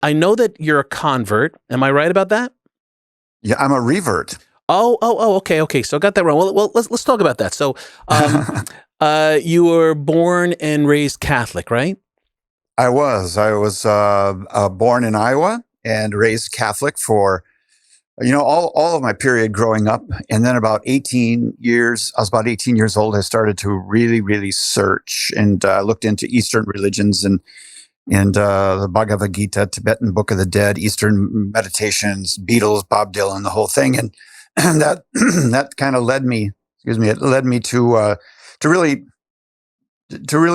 I know that you're a convert. Am I right about that? Yeah, I'm a revert. Okay. So I got that wrong. Well, let's talk about that. So, you were born and raised Catholic, right? I was born in Iowa and raised Catholic for, all of my period growing up. And then I was about 18 years old. I started to really, really search and looked into Eastern religions and the Bhagavad Gita, Tibetan Book of the Dead, Eastern meditations, Beatles, Bob Dylan, the whole thing. And that, that kind of led me, it led me to really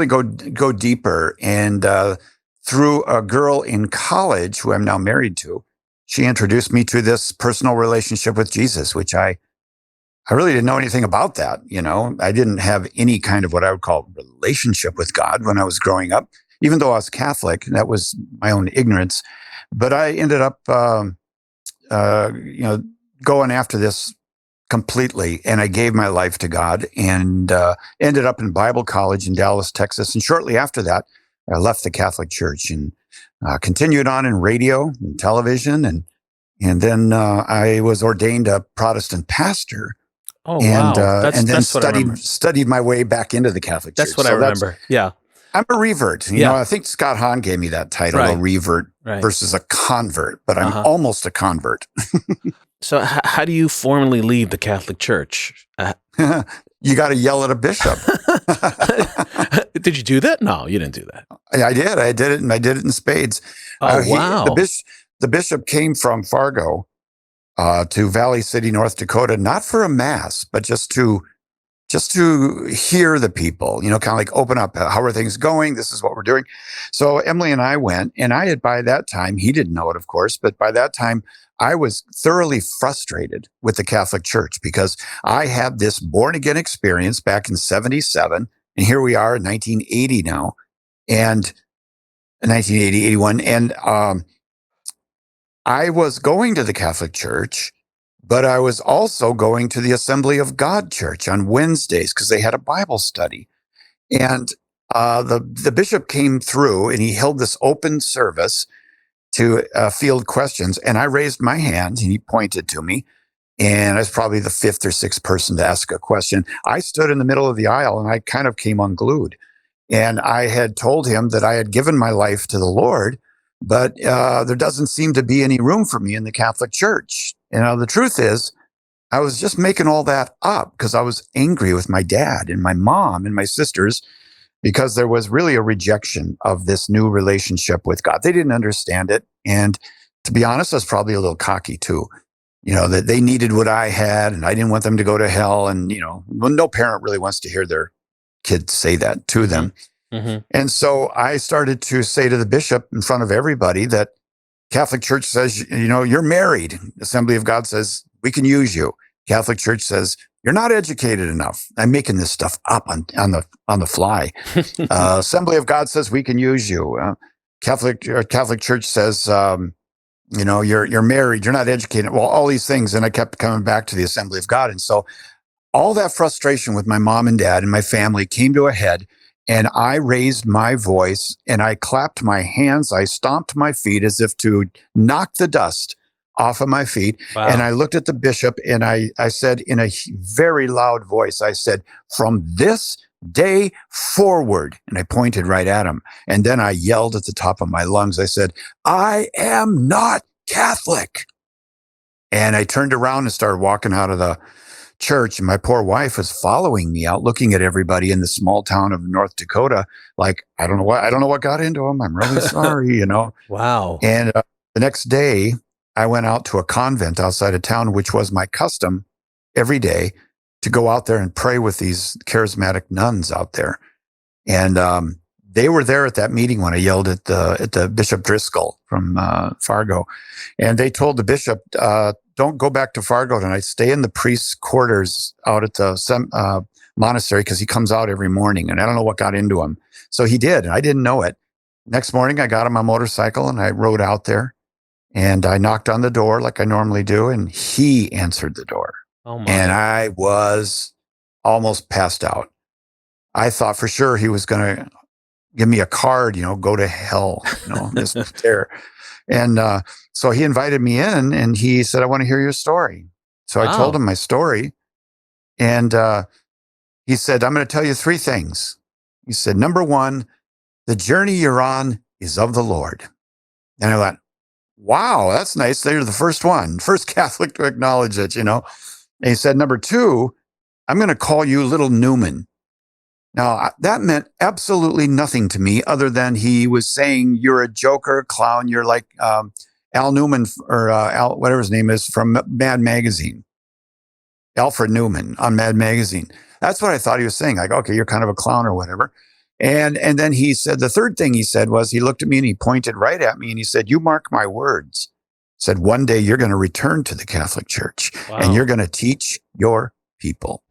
go deeper. And through a girl in college who I'm now married to, she introduced me to this personal relationship with Jesus, which I really didn't know anything about that. I didn't have any kind of what I would call relationship with God when I was growing up, even though I was Catholic. That was my own ignorance. But I ended up, going after this completely, and I gave my life to God and ended up in Bible college in Dallas, Texas. And shortly after that, I left the Catholic Church and continued on in radio and television, and then I was ordained a Protestant pastor. Oh, and wow. and then That's what I remember. studied my way back into the Catholic Church. That's what I remember. Yeah. I'm a revert. I think Scott Hahn gave me that title, Right. a revert Right. versus a convert, but I'm almost a convert. So how do you formally leave the Catholic Church? You got to yell at a bishop. Did you do that? No, you didn't do that. I did. I did it, and I did it in spades. Oh, wow. The bishop came from Fargo to Valley City, North Dakota, not for a mass, but just to hear the people, kind of like open up. How are things going? This is what we're doing. So Emily and I went, and I had, by that time, he didn't know it, of course, but by that time, I was thoroughly frustrated with the Catholic Church because I had this born again experience back in 77. And here we are in 1980 now, and 1980, 81. And I was going to the Catholic Church, but I was also going to the Assembly of God Church on Wednesdays because they had a Bible study. And the bishop came through and he held this open service to field questions. And I raised my hand and he pointed to me. And I was probably the fifth or sixth person to ask a question. I stood in the middle of the aisle and I kind of came unglued. And I had told him that I had given my life to the Lord, but there doesn't seem to be any room for me in the Catholic Church. The truth is, I was just making all that up because I was angry with my dad and my mom and my sisters because there was really a rejection of this new relationship with God. They didn't understand it. And to be honest, I was probably a little cocky too. That they needed what I had and I didn't want them to go to hell. And, no parent really wants to hear their kids say that to them. Mm-hmm. And so I started to say to the bishop in front of everybody that Catholic Church says, you're married. Assembly of God says, we can use you. Catholic Church says, you're not educated enough. I'm making this stuff up on the fly. Assembly of God says, we can use you. Catholic Church says, you're married, you're not educated. Well, all these things. And I kept coming back to the Assembly of God. And so all that frustration with my mom and dad and my family came to a head. And I raised my voice and I clapped my hands. I stomped my feet as if to knock the dust off of my feet. Wow. And I looked at the bishop and I said in a very loud voice, I said, from this day forward. And I pointed right at him. And then I yelled at the top of my lungs. I said, I am not Catholic. And I turned around and started walking out of the church, and my poor wife was following me out, looking at everybody in the small town of North Dakota. Like, I don't know what got into him. I'm really sorry, Wow. And the next day I went out to a convent outside of town, which was my custom every day to go out there and pray with these charismatic nuns out there. And they were there at that meeting when I yelled at the Bishop Driscoll from Fargo. And they told the bishop, don't go back to Fargo tonight. Stay in the priest's quarters out at the monastery because he comes out every morning. And I don't know what got into him. So he did. And I didn't know it. Next morning, I got on my motorcycle and I rode out there. And I knocked on the door like I normally do. And he answered the door. Oh my. And I was almost passed out. I thought for sure he was going to give me a card, go to hell, just there. And so he invited me in and he said, I want to hear your story. So I told Wow. him my story. And he said, I'm going to tell you three things. He said, number one, the journey you're on is of the Lord. And I thought, wow, that's nice. They're the first Catholic to acknowledge it, And he said, number two, I'm going to call you Little Newman. Now, that meant absolutely nothing to me other than he was saying, you're a joker, clown. You're like Al Newman or Al, whatever his name is from Mad Magazine. Alfred Newman on Mad Magazine. That's what I thought he was saying. Like, okay, you're kind of a clown or whatever. And then he said, the third thing he said was, he looked at me and he pointed right at me and he said, you mark my words. Said, one day you're going to return to the Catholic Church and you're going to teach your people.